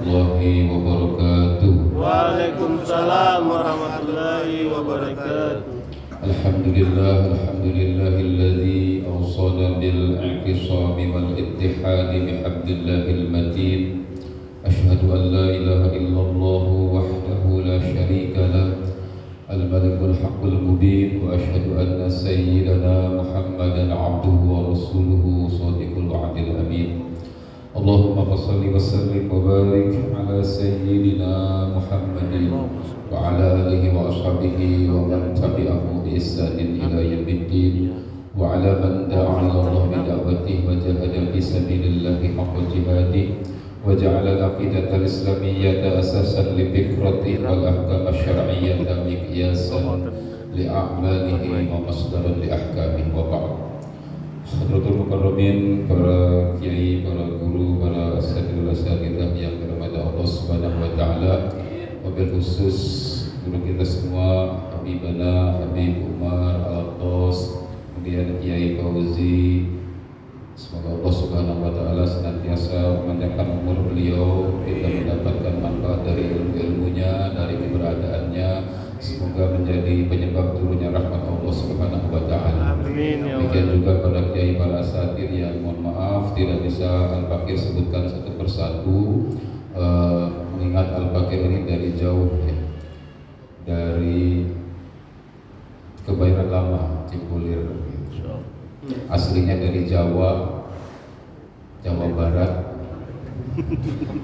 warahmatullahi wabarakatuh. Waalaikumsalam warahmatullahi wabarakatuh. Alhamdulillahilladzi awsana bil i'tisami wal ittihadi bihablillahil matin. Asyhadu an la ilaha illallah wahdahu la syarika lah, al-malikul haqqul mubin, wa asyhadu anna sayyidana Muhammadan abduhu wa rasuluhu shadiqul wa'dil amin. Allahumma salli wa sallim wa barik ala sayyidina Muhammadin wa ala alihi wa ashabihi wa man tabi'ahu bi ihsanin ila yaumiddin wa ala man da'a ila Allah bi da'watihi wa jahada fi sabilillahi haqqa jihadihi wa ja'ala al-aqidata al-islamiyyata asasan li fikrati wal ahkam asy-syar'iyyata miqyasan li a'malihi wa masdaran li ahkamihi wa ba'd. Hadratul mukarramin, para kiai, para guru, para asatidzah yang dirahmati Allah Subhanahu wa taala, wabil khusus guru kita semua, Habibana Habib Umar Al-Atos, kemudian Kiai Fauzi. Semoga Allah Subhanahu wa taala senantiasa memanjangkan umur beliau, kita mendapatkan manfaat dari ilmu-ilmunya, dari keberadaannya. Semoga menjadi penyebab turunnya rahmat Allah Subhanahu wa taala. Amin ya Allah. Demikian juga para kiai, para asatidz yang mohon maaf tidak bisa Al-Fakir sebutkan satu persatu, mengingat Al-Fakir ini dari jauh ya. Dari Kebayoran Lama, Cipulir. Aslinya dari Jawa Barat,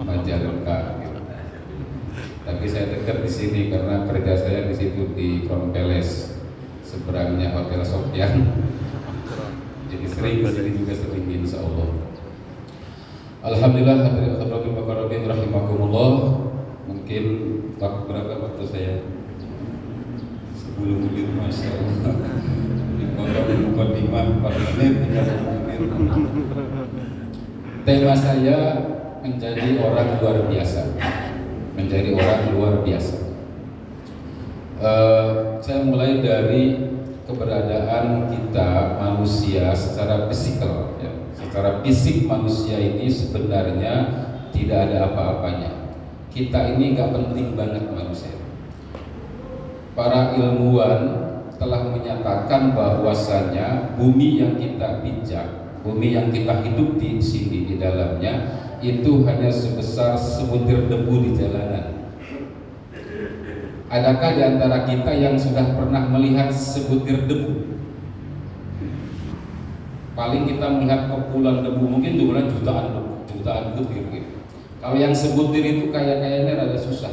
Majalengka. Tapi saya dekat di sini karena kerja saya di situ di Crown Palace, seberangnya Hotel Sofyan. Jadi sering ke sini juga sering, insya Allah. Alhamdulillah, hadratul mukarramin rahimakumullah. Mungkin berapa waktu saya? 10 menit, masya Allah. Dipotong mukadimah 4 menit, 30 menit. Tema saya menjadi orang luar biasa. Menjadi orang luar biasa. Saya mulai dari keberadaan kita manusia secara fisikal ya. Secara fisik manusia ini sebenarnya tidak ada apa-apanya. Kita ini gak penting banget manusia. Para ilmuwan telah menyatakan bahwasanya bumi yang kita pijak, bumi yang kita hidup di sini di dalamnya itu hanya sebesar sebutir debu di jalanan. Adakah di antara kita yang sudah pernah melihat sebutir debu? Paling kita melihat kepulan debu, mungkin jumlahnya jutaan butir gitu. Kalau yang sebutir itu kayaknya rada susah,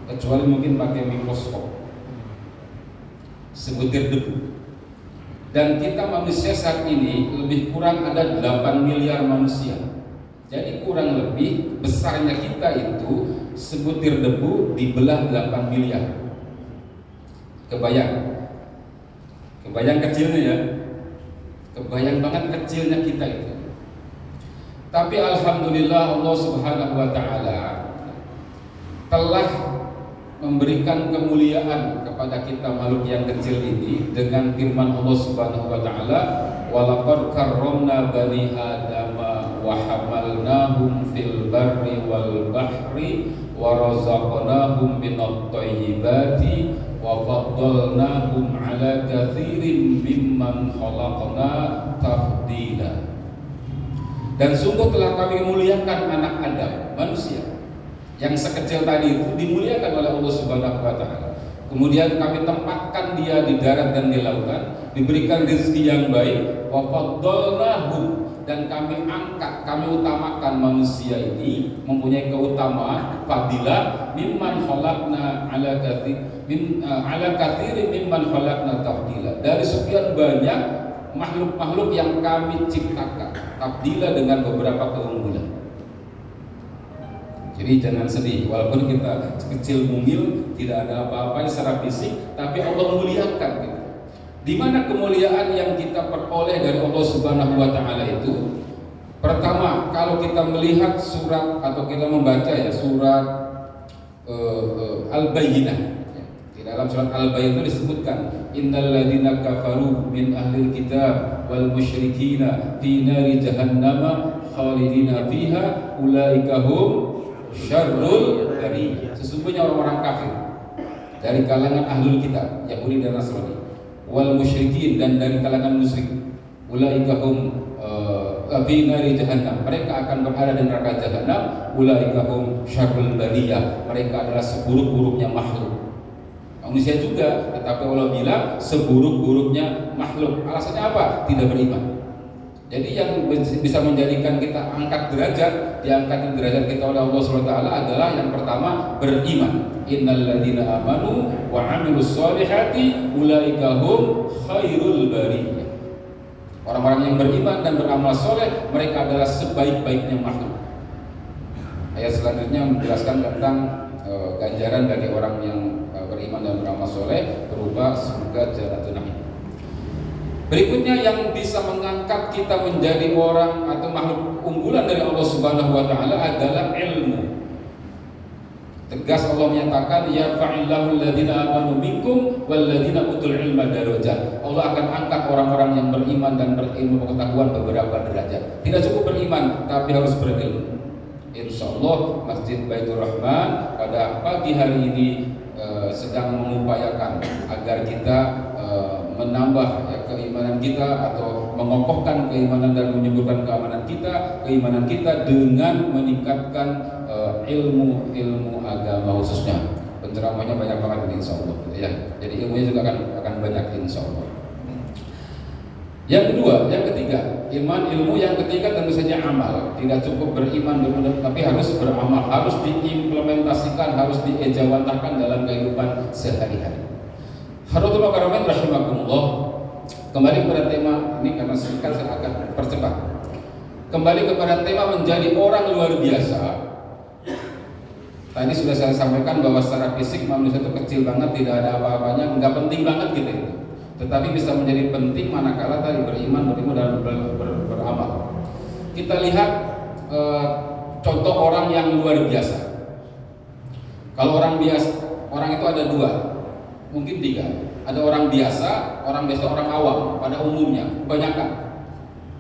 kecuali mungkin pakai mikroskop. Sebutir debu. Dan kita manusia saat ini lebih kurang ada 8 miliar manusia. Jadi kurang lebih besarnya kita itu sebutir debu dibelah 8 miliar. Kebayang kecilnya ya. Kebayang banget kecilnya kita itu. Tapi alhamdulillah Allah Subhanahu wa taala telah memberikan kemuliaan kepada kita makhluk yang kecil ini dengan firman Allah Subhanahu wa taala, walaqad karramna bani adama wa hamalnahum fil barri wal bahri wa razaqnahum minat thayyibati wa faddalnahum ala katsirin mimman khalaqna tafdila. Dan sungguh telah kami muliakan anak Adam, manusia yang sekecil tadi itu dimuliakan oleh Allah Subhanahu wa taala. Kemudian kami tempatkan dia di darat dan di lautan, diberikan rezeki yang baik, wa faddalnahum, dan kami angkat, kami utamakan manusia ini mempunyai keutamaan fadilah mimman khalaqna ala katsirin mimman khalaqna tafdila, dari sekian banyak makhluk-makhluk yang kami ciptakan, tafdila dengan beberapa keunggulan. Jadi jangan sedih, walaupun kita kecil mungil, tidak ada apa-apa secara fisik, tapi Allah muliakan kita. Di mana kemuliaan yang kita peroleh dari Allah Subhanahu wa taala itu? Pertama, kalau kita melihat surat atau kita membaca ya surat Al-Bayyinah. Di dalam surat Al-Bayyinah itu disebutkan innal ladzina kafaru min ahlil kitab wal musyrikina fi nari jahannama khalidina fiha ulaika hum syarrul bariyah. Sesungguhnya orang-orang kafir dari kalangan ahlul kitab Yahudi dan Nasrani, wal musyrikin, dan dari kalangan musyrik, ulaika hum fi nari jahannam, mereka akan berada di neraka jahanam. Ulaika hum syarrul bariyah, mereka adalah seburuk-buruknya makhluk. Manusia juga, tetapi Allah bilang seburuk-buruknya makhluk. Alasannya apa? Tidak beriman. Jadi yang bisa menjadikan kita angkat derajat, diangkat derajat kita oleh Allah SWT adalah yang pertama beriman. Innalladzina amanu wa 'amilus sholihati ulaika hum khairul bariyah. Orang-orang yang beriman dan beramal soleh, mereka adalah sebaik-baiknya makhluk. Ayat selanjutnya menjelaskan tentang ganjaran bagi orang yang beriman dan beramal soleh berupa surga Jannatul Na'im. Berikutnya yang bisa mengangkat kita menjadi orang atau makhluk unggulan dari Allah Subhanahu wa taala adalah ilmu. Tegas Allah menyatakan ya fa'illahu alladziina aamanu minkum walladzina utul ilma darajat. Allah akan angkat orang-orang yang beriman dan berilmu pengetahuan beberapa derajat. Tidak cukup beriman tapi harus berilmu. Insyaallah Masjid Baitur Rahman pada pagi hari ini sedang mengupayakan agar kita menambah keimanan kita atau mengokohkan keimanan dan menyuburkan keimanan kita dengan meningkatkan ilmu agama khususnya. Penceramahnya banyak banget insyaallah ya. Jadi ilmunya juga akan banyak insyaallah. Yang ketiga, ilmu yang ketiga tentu saja amal. Tidak cukup beriman tapi harus beramal, harus diimplementasikan, harus diejawantahkan dalam kehidupan sehari-hari. Hadirin sekalian rahimakumullah. Kembali kepada tema ini karena singkat saya akan percepat. Kembali kepada tema menjadi orang luar biasa. Tadi sudah saya sampaikan bahwa secara fisik manusia itu kecil banget, tidak ada apa-apanya, nggak penting banget gitu itu. Tetapi bisa menjadi penting manakala tadi beriman dan beramal. Kita lihat contoh orang yang luar biasa. Kalau orang itu ada dua, mungkin tiga. Ada orang biasa, orang awam pada umumnya, kebanyakan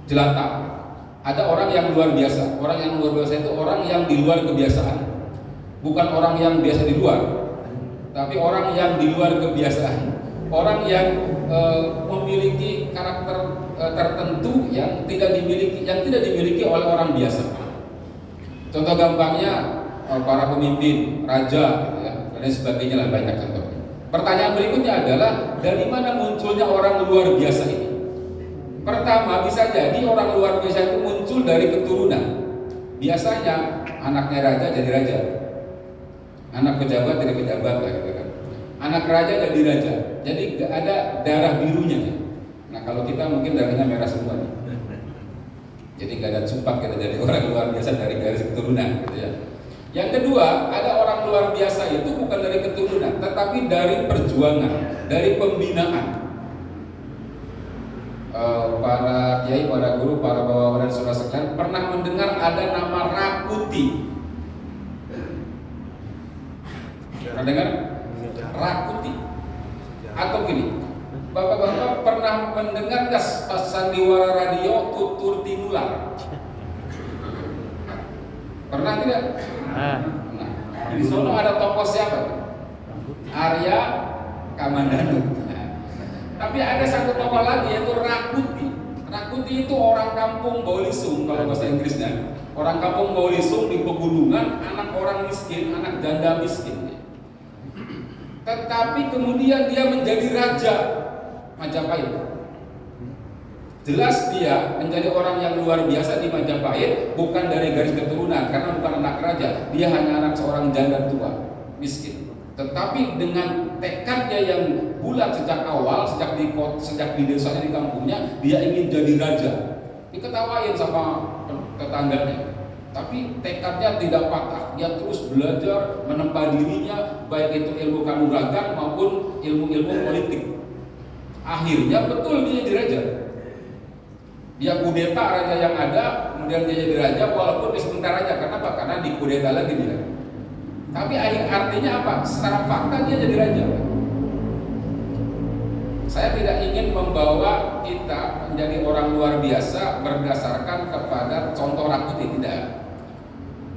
jelata. Ada orang yang luar biasa. Orang yang luar biasa itu orang yang di luar kebiasaan. Bukan orang yang biasa di luar, tapi orang yang di luar kebiasaan. Orang yang memiliki karakter tertentu yang tidak dimiliki oleh orang biasa. Contoh gampangnya para pemimpin, raja, gitu ya, dan sebagainya lah, banyak contohnya. Pertanyaan berikutnya adalah dari mana munculnya orang luar biasa ini? Pertama, bisa jadi orang luar biasa itu muncul dari keturunan. Biasanya anaknya raja jadi raja, anak pejabat jadi pejabat lah, gitu kan. Anak raja jadi raja, jadi gak ada darah birunya. Nah kalau kita mungkin darahnya merah semua nih. Jadi gak ada cumpak kita jadi orang luar biasa dari garis keturunan, gitu ya. Yang kedua, ada orang luar biasa itu bukan dari keturunan, tetapi dari perjuangan, dari pembinaan. Para kiai, para guru, para bapak dan saudara sekalian pernah mendengar ada nama Rakuti. Pernah dengar? Rakuti. Atau gini, bapak-bapak pernah mendengar nggak pas sandiwara radio tutur tinular? Pernah tidak? Nah, di sono ada tokoh siapa? Arya Kamandanu. Nah, tapi ada satu tokoh lagi yaitu Rakuti. Rakuti itu orang kampung Baulisung kalau bahasa Inggrisnya. Orang kampung Baulisung di pegunungan, anak orang miskin, anak janda miskin. Tetapi kemudian dia menjadi raja Majapahit. Jelas dia menjadi orang yang luar biasa di Majapahit, bukan dari garis keturunan karena bukan anak raja, dia hanya anak seorang janda tua miskin. Tetapi dengan tekadnya yang bulat sejak awal, sejak di desanya, di kampungnya, dia ingin jadi raja. Diketawain sama tetangganya. Tapi tekadnya tidak patah, dia terus belajar menempa dirinya, baik itu ilmu kanuragan maupun ilmu-ilmu politik. Akhirnya betul dia jadi raja. Dia kudeta raja yang ada, kemudian dia jadi raja walaupun sebentar aja. Kenapa? Karena dikudeta lagi dia. Tapi artinya apa? Secara fakta dia jadi raja. Saya tidak ingin membawa kita menjadi orang luar biasa berdasarkan kepada contoh Rakuti, tidak.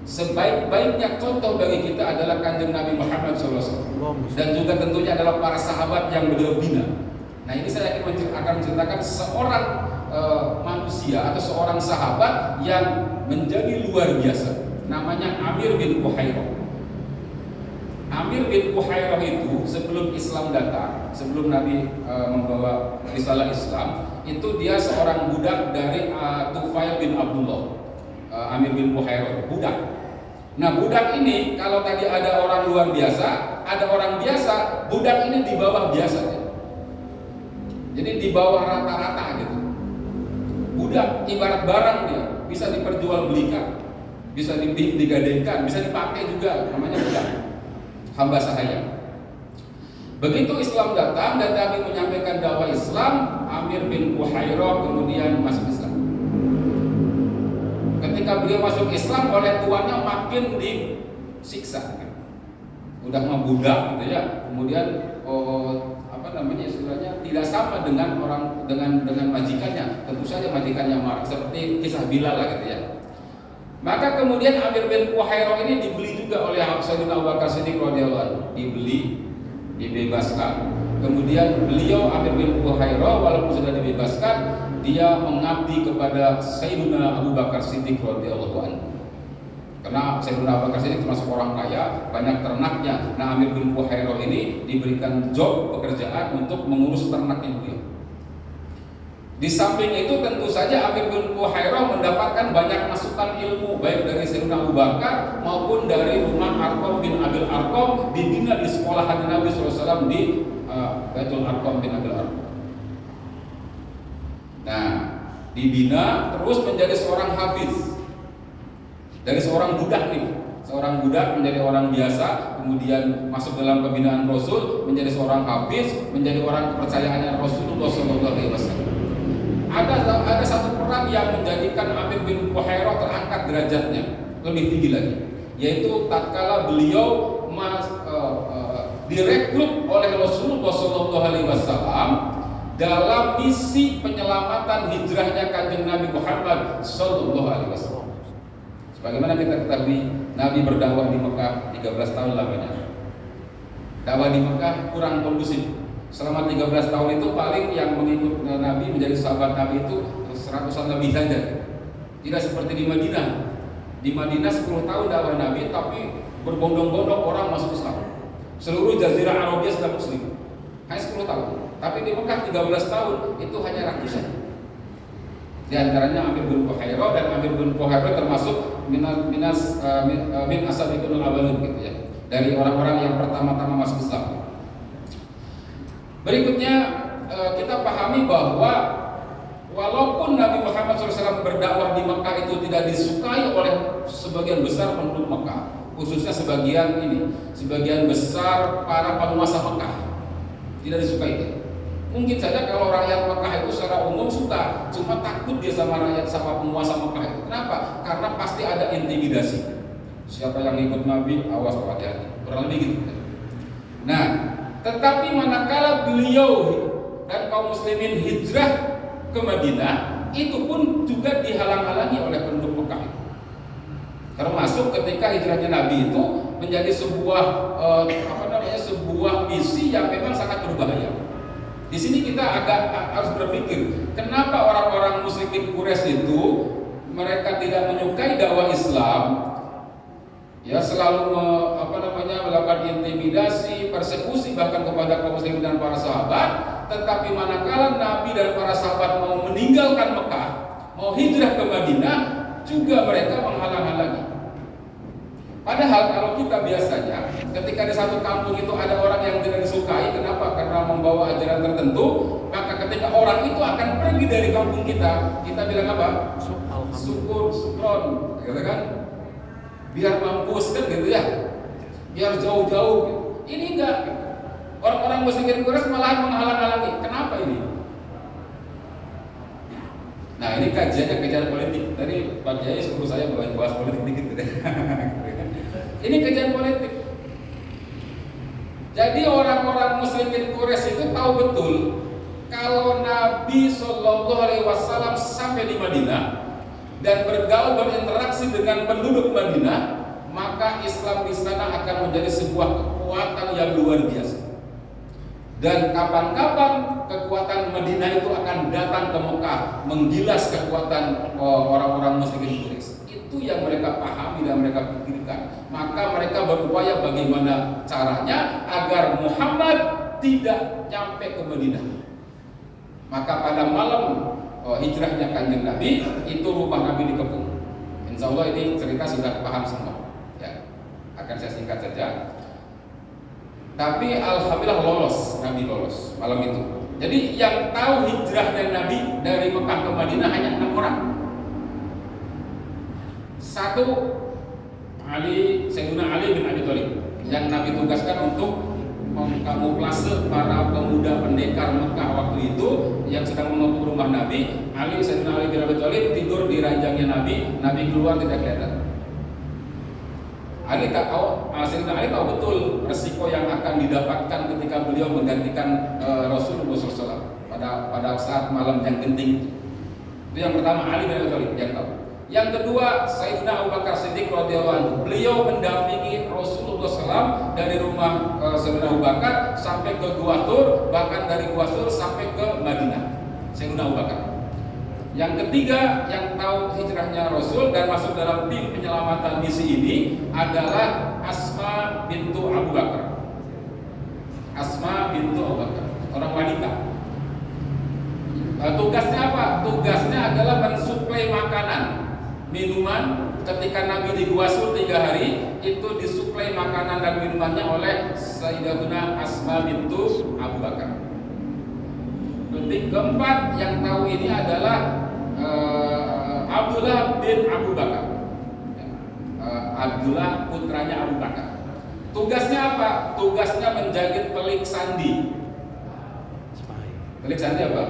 Sebaik-baiknya contoh bagi kita adalah Kanjeng Nabi Muhammad SAW, dan juga tentunya adalah para sahabat yang beliau bina. Nah, ini saya akan menceritakan seorang manusia atau seorang sahabat yang menjadi luar biasa. Namanya Amir bin Fuhairah. Amir bin Fuhairah itu sebelum Islam datang, sebelum Nabi membawa risalah Islam, itu dia seorang budak dari Tufail bin Abdullah. Amir bin Fuhairah budak. Nah, budak ini kalau tadi ada orang luar biasa, ada orang biasa, budak ini di bawah biasa. Jadi di bawah rata-rata gitu. Budak ibarat barang, dia bisa diperjualbelikan, bisa digadengkan, bisa dipakai juga, namanya budak. Hamba sahaya. Begitu Islam datang dan Nabi menyampaikan dakwah Islam, Amir bin Fuhairah kemudian masuk Islam. Ketika beliau masuk Islam, oleh tuannya makin disiksa. Udah membudak gitu ya. Kemudian istilahnya tidak sama dengan majikannya. Tentu saja majikannya marah, seperti kisah Bilal lah gitu ya. Maka kemudian Amir bin Fuhairah ini dibeli juga oleh Sayyidina Abu Bakar Siddiq radhiyallahu anhu. Dibeli, dibebaskan. Kemudian beliau Amir bin Fuhairah walaupun sudah dibebaskan, dia mengabdi kepada Sayyidina Abu Bakar Siddiq radhiyallahu anhu. Karena Sayyidina Abu Bakar Siddiq termasuk orang kaya, banyak ternaknya. Nah, Amir bin Fuhairah ini diberikan job pekerjaan untuk mengurus ternaknya beliau. Di samping itu tentu saja Amir bin Fuhairah mendapatkan banyak masukan ilmu, baik dari Sayyidina Abu Bakar maupun dari rumah Arqam bin Abil Arqam, dibina di sekolahan Nabi SAW di Baitul Arqam bin Abil Arqam. Nah, dibina terus menjadi seorang hafiz. Dari seorang budak nih, seorang budak menjadi orang biasa, kemudian masuk dalam pembinaan Rasul, menjadi seorang hafiz, menjadi orang kepercayaannya Rasulullah SAW. Ada satu peran yang menjadikan Amir bin Fuhairah terangkat derajatnya lebih tinggi lagi, yaitu tatkala beliau direkrut oleh Rasulullah SAW dalam misi penyelamatan hijrahnya Kanjeng Nabi Muhammad SAW. Sebagaimana kita ketahui, Nabi berdakwah di Mekah 13 tahun lamanya. Dakwah di Mekah kurang kondusif. Selama 13 tahun itu paling yang mengikut Nabi menjadi sahabat Nabi itu 100-an lebih saja. Tidak seperti di Madinah. Di Madinah 10 tahun dakwah Nabi, tapi berbondong-bondong orang masuk Islam. Seluruh Jazirah Arabia sudah Muslim. Hanya 10 tahun. Tapi di Mekah 13 tahun itu hanya ratusan. Di antaranya Amir bin Fuhairah, dan Amir bin Fuhairah termasuk min asabiqul awwalin gitu ya. Dari orang-orang yang pertama-tama masuk Islam. Berikutnya kita pahami bahwa walaupun Nabi Muhammad SAW berdakwah di Mekah itu tidak disukai oleh sebagian besar penduduk Mekah, khususnya sebagian besar para penguasa Mekah tidak disukai itu. Mungkin saja kalau rakyat Mekah itu secara umum suka, cuma takut dia sama penguasa Mekah itu. Kenapa? Karena pasti ada intimidasi. Siapa yang ikut Nabi, awas hati-hati. Kurang lebih gitu. Nah, tetapi manakala beliau dan kaum muslimin hijrah ke Madinah, itu pun juga dihalang-halangi oleh penduduk Mekah itu. Termasuk ketika hijrahnya Nabi itu menjadi sebuah sebuah misi yang memang sangat berbahaya. Di sini kita agak harus berpikir, kenapa orang-orang musyrikin Quraisy itu mereka tidak menyukai dakwah Islam, ya selalu melakukan intimidasi, persekusi bahkan kepada kaum muslimin dan para sahabat. Tetapi manakala Nabi dan para sahabat mau meninggalkan Mekah, mau hijrah ke Madinah, juga mereka menghalang-halangi. Padahal kalau kita biasanya ketika di satu kampung itu ada orang yang tidak disukai, kenapa? Karena membawa ajaran tertentu, maka ketika orang itu akan pergi dari kampung kita bilang apa? Syukur, gitu kan? Biar mampus kan gitu ya, biar jauh-jauh. Ini enggak. Orang-orang musyrikin Quraisy malah menghalang-halangi. Kenapa ini? Nah, ini kajian politik. Tadi Pak Kiai suruh saya bahas politik dikit. Ini kajian politik. Jadi orang-orang musyrikin Quraisy itu tahu betul kalau Nabi SAW sampai di Madinah dan bergaul berinteraksi dengan penduduk Madinah, maka Islam di sana akan menjadi sebuah kekuatan yang luar biasa. Dan kapan-kapan kekuatan Madinah itu akan datang ke Mekah, menggilas kekuatan orang-orang musyrikin Quraisy. Itu yang mereka pahami dan mereka pikirkan. Maka mereka berupaya bagaimana caranya agar Muhammad tidak nyampe ke Madinah. Maka pada malam hijrahnya Kanjeng Nabi, itu rumah Nabi dikepung. Insya Allah ini cerita sudah paham semua. Ya, akan saya singkat saja. Tapi alhamdulillah Nabi lolos malam itu. Jadi yang tahu hijrahnya Nabi dari Mekah ke Madinah hanya 6 orang. Satu, Sayyidina Ali bin Abi Thalib yang Nabi tugaskan untuk mengkamuflase para pemuda pendekar Mekah waktu itu yang sedang menutup rumah Nabi. Sayyidina Ali bin Abi Thalib tidur di ranjangnya Nabi. Nabi keluar tidak kelihatan. Sayyidina Ali tahu betul resiko yang akan didapatkan ketika beliau menggantikan Rasulullah SAW pada saat malam yang genting. Itu yang pertama, Ali bin Abi Thalib yang tahu. Yang kedua, Sayyidina Abu Bakar Siddiq radhiyallahu anhu. Beliau mendampingi Rasulullah SAW dari rumah Sayyidina Abu Bakar sampai ke Gua Thur, bahkan dari Gua Thur sampai ke Madinah. Sayyidina Abu Bakar. Yang ketiga yang tahu hijrahnya Rasul dan masuk dalam tim penyelamatan misi ini adalah Asma bintu Abu Bakar. Asma bintu Abu Bakar, orang wanita. Tugasnya apa? Tugasnya adalah mensuplai makanan, minuman. Ketika Nabi di Gua Thur 3 hari, itu disuplai makanan dan minumannya oleh Sayyidatuna Asma bintu Abu Bakar. Titik keempat yang tahu ini adalah Abdullah bin Abu Bakar. Abdullah putranya Abu Bakar. Tugasnya apa? Tugasnya menjaga telik sandi. Telik sandi apa?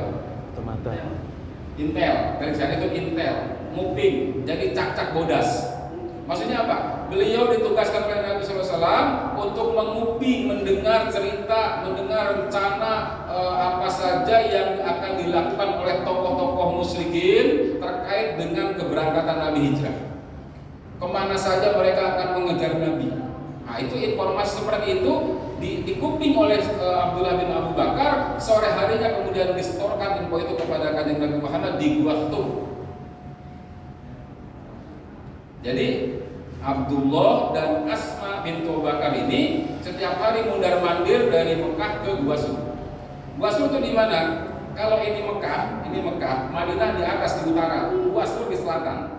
Intel. Telik sandi itu intel, nguping, jadi cak-cak bodas. Maksudnya apa? Beliau ditugaskan oleh Nabi SAW untuk menguping, mendengar cerita, mendengar rencana apa saja yang akan dilakukan oleh tokoh-tokoh musyrikin terkait dengan keberangkatan Nabi hijrah. Kemana saja mereka akan mengejar Nabi. Nah, itu informasi seperti itu dikuping oleh Abdullah bin Abu Bakar. Sore harinya kemudian distorkan info itu kepada Kanjeng Nabi Muhammad di Gua Thur. Jadi Abdullah dan Asma bintu Abu Bakar ini setiap hari mundar-mandir dari Mekah ke Gua Thur. Gua Thur itu di mana? Kalau ini Mekah, Madinah di atas di utara, Gua Thur di selatan.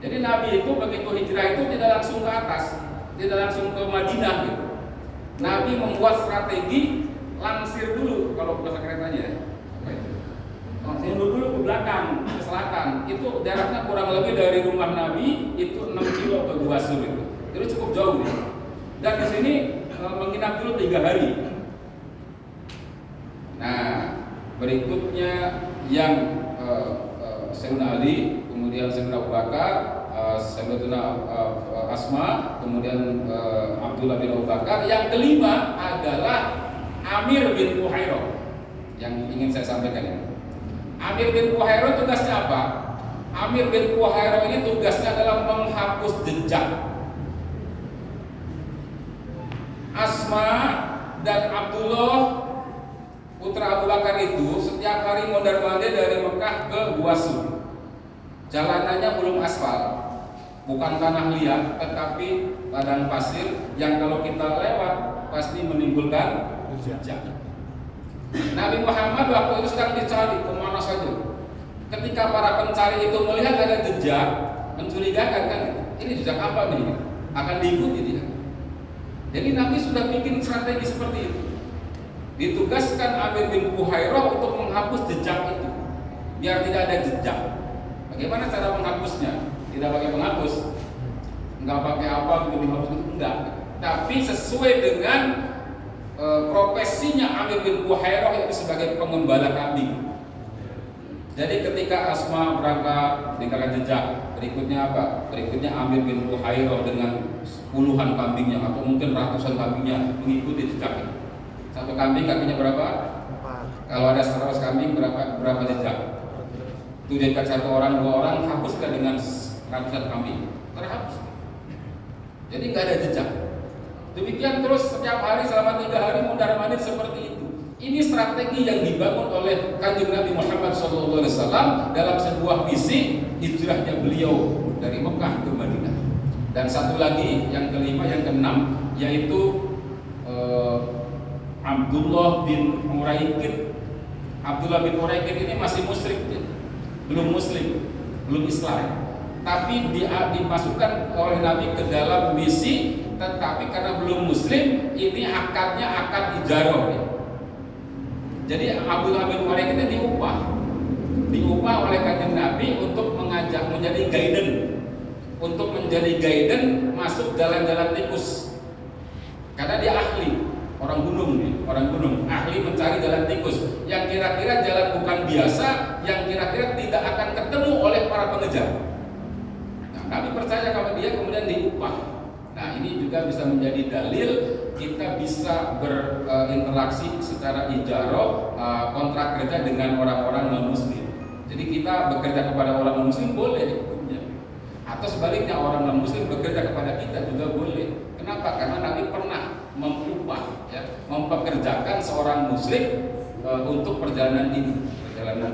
Jadi Nabi itu begitu hijrah itu tidak langsung ke atas, tidak langsung ke Madinah gitu. Nabi membuat strategi langsir dulu kalau bahasa keretanya. Langsir dulu ke belakang, ke selatan. Itu jaraknya kurang lebih dari rumah Nabi itu 6 kilo ke Gua Thur itu. Jadi cukup jauh ya. Dan di sini menginap dulu 3 hari. Nah, berikutnya yang Sayyidina Ali, kemudian Sayyidina Abu Bakar, Sayyidina Asma, kemudian Abdullah bin Abu Bakar. Yang kelima adalah Amir bin Fuhairah yang ingin saya sampaikan ya. Amir bin Fuhairah tugasnya apa? Amir bin Fuhairah ini tugasnya adalah menghapus jejak Asma dan Abdullah putra Abu Bakar itu setiap hari mondar-mandir dari Mekah ke Gua Thur. Jalanannya belum aspal, bukan tanah liat, tetapi padang pasir yang kalau kita lewat pasti menimbulkan jejak. Nabi Muhammad waktu itu sedang dicari kemana saja. Ketika para pencari itu melihat ada jejak, mencurigakan kan, ini jejak apa nih? Akan diikuti tidak? Jadi Nabi sudah bikin strategi seperti itu. Ditugaskan Amir bin Fuhairah untuk menghapus jejak itu, biar tidak ada jejak. Bagaimana cara menghapusnya? Tidak pakai penghapus, nggak pakai apa untuk dihapus itu enggak. Tapi sesuai dengan profesinya Amir bin Fuhairah itu sebagai pengembala kambing. Jadi ketika Asma berangkat tinggalkan jejak, berikutnya apa? Berikutnya Amir bin Fuhairah dengan puluhan kambingnya atau mungkin ratusan kambingnya mengikuti jejak itu. Satu kambing kakinya berapa? 4. Kalau ada 100 kambing berapa jejak? Itu jejak 1 orang 2 orang hapuskan dengan ratusan kambing. Terhapus. Jadi nggak ada jejak. Demikian terus setiap hari selama 3 hari mundar-mandir seperti itu. Ini strategi yang dibangun oleh Kanjeng Nabi Muhammad SAW dalam sebuah misi hijrahnya beliau dari Mekah ke Madinah. Dan satu lagi, yang kelima, yang keenam, yaitu Abdullah bin Uraikid. Abdullah bin Uraikid ini masih musyrik, belum muslim, belum Islam. Tapi dia dimasukkan oleh Nabi ke dalam misi, tetapi karena belum muslim, ini akadnya akad ijarah. Jadi Abdullah bin Uraikid ini diupah oleh Kanjeng Nabi untuk mengajak menjadi guidance, masuk jalan-jalan tikus. Karena dia ahli, orang gunung, ahli mencari jalan tikus yang kira-kira jalan bukan biasa, yang kira-kira tidak akan ketemu oleh para pengejar. Nah, kami percaya kalau dia kemudian diupah. Nah, ini juga bisa menjadi dalil kita bisa berinteraksi secara ijarah, kontrak kerja dengan orang-orang non-muslim. Jadi kita bekerja kepada orang non-muslim boleh hukumnya. Atau sebaliknya orang non-muslim bekerja kepada kita juga boleh. Kenapa? Karena Nabi pernah mengupah, mempekerjakan seorang muslim untuk perjalanan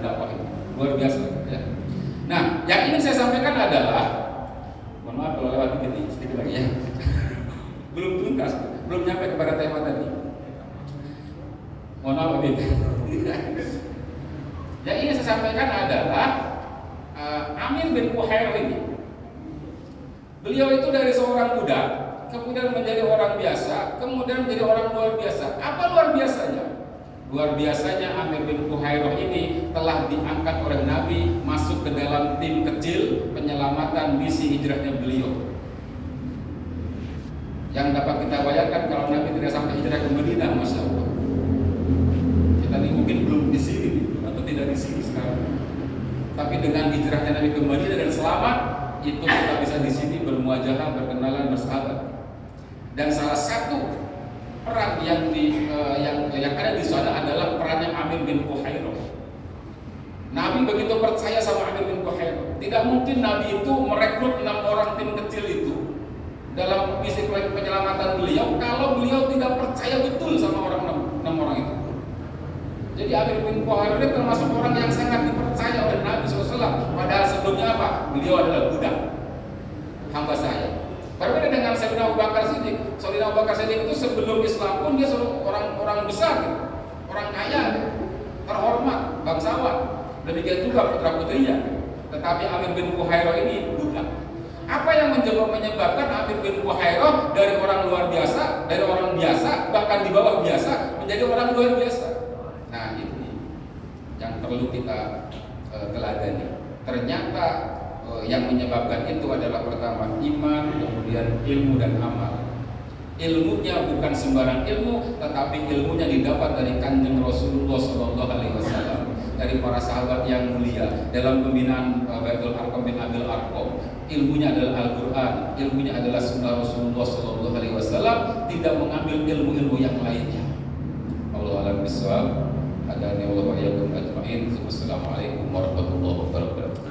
dakwah ini. Luar biasa, ya. Nah, yang ingin saya sampaikan adalah, mohon maaf kalau lewat sedikit lagi ya. Belum tuntas, belum nyampe kepada tema tadi. Mohon maaf, Habib. Yang ingin saya sampaikan adalah Amir bin Fuhairah ini. Beliau itu dari seorang budak, kemudian menjadi orang biasa, kemudian menjadi orang luar biasa. Apa luar biasanya? Luar biasanya Amir bin Fuhairah ini telah diangkat oleh Nabi masuk ke dalam tim kecil penyelamatan misi hijrahnya beliau. Yang dapat kita bayangkan kalau Nabi tidak sampai hijrah ke Madinah, Masya Allah. Kita ini mungkin belum di sini atau tidak di sini sekarang. Tapi dengan hijrahnya Nabi ke Madinah dan selamat, itu kita bisa di sini bermuajahah, berkenalan, bersahabat. Dan salah satu peran yang ada di sana adalah perannya Amir bin Fuhairah. Nabi begitu percaya sama Amir bin Fuhairah. Tidak mungkin Nabi itu merekrut 6 orang tim kecil itu dalam misi penyelamatan beliau kalau beliau tidak percaya betul sama enam orang itu. Jadi Amir bin Fuhairah termasuk orang yang sangat dipercaya oleh Nabi SAW. Padahal sebelumnya apa? Beliau adalah budak, hamba saya. Berbeda dengan Sayyidina Abu Bakar Siddiq. Sayyidina Abu Bakar Siddiq itu sebelum Islam pun dia orang besar, orang kaya, terhormat, bangsawan. Demikian juga putra putrinya. Tetapi Amir bin Fuhairah ini budak. Apa yang menyebabkan Amir bin Fuhairah dari orang luar biasa, dari orang biasa, bahkan di bawah biasa menjadi orang luar biasa? Nah, ini yang perlu kita teladani. Ternyata yang menyebabkan itu adalah pertama iman, kemudian ilmu dan amal. Ilmunya bukan sembarang ilmu, tetapi ilmunya didapat dari Kanjeng Rasulullah SAW, dari para sahabat yang mulia dalam pembinaan Baitul Arqam bin Abil Arqam. Ilmunya adalah Al-Quran, ilmunya adalah Sunnah Rasulullah SAW, tidak mengambil ilmu-ilmu yang lainnya. Wallahu a'lam bishawab. Hadani Allah wa iyyakum ajma'in. Wassalamualaikum warahmatullahi wabarakatuh.